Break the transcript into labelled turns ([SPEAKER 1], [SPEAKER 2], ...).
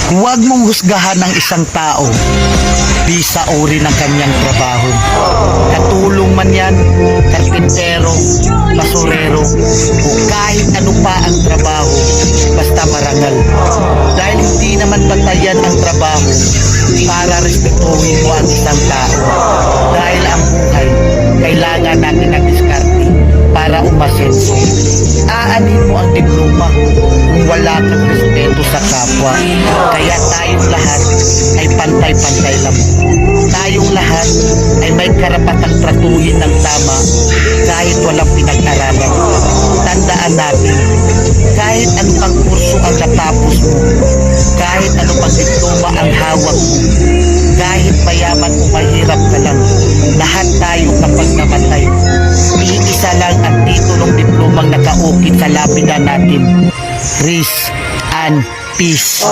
[SPEAKER 1] Huwag mong husgahan ng isang tao bisa uri ng kanyang trabaho. Katulong man yan, karpintero, basurero, o kahit ano pa ang trabaho, basta marangal. Dahil hindi naman batayan ang trabaho para respetuhin mo ang isang tao. Dahil ang buhay, kailangan natin ng diskarte para umasenso. Aanin mo ang diploma kung wala kang respeto sa kapwa. Kaya tayong lahat ay pantay-pantay lang. Tayong lahat ay may karapatang tratuhin ng tama kahit walang pinag-aralan. Tandaan natin, kahit ano pang kurso ang natapos mo, kahit ano pang diploma ang hawak mo, kahit mayaman o mahirap ka lang, lahat tayo kapag namatay, iisa lang ang titulong diplomang nakaukit sa lapida natin. Rest and peace.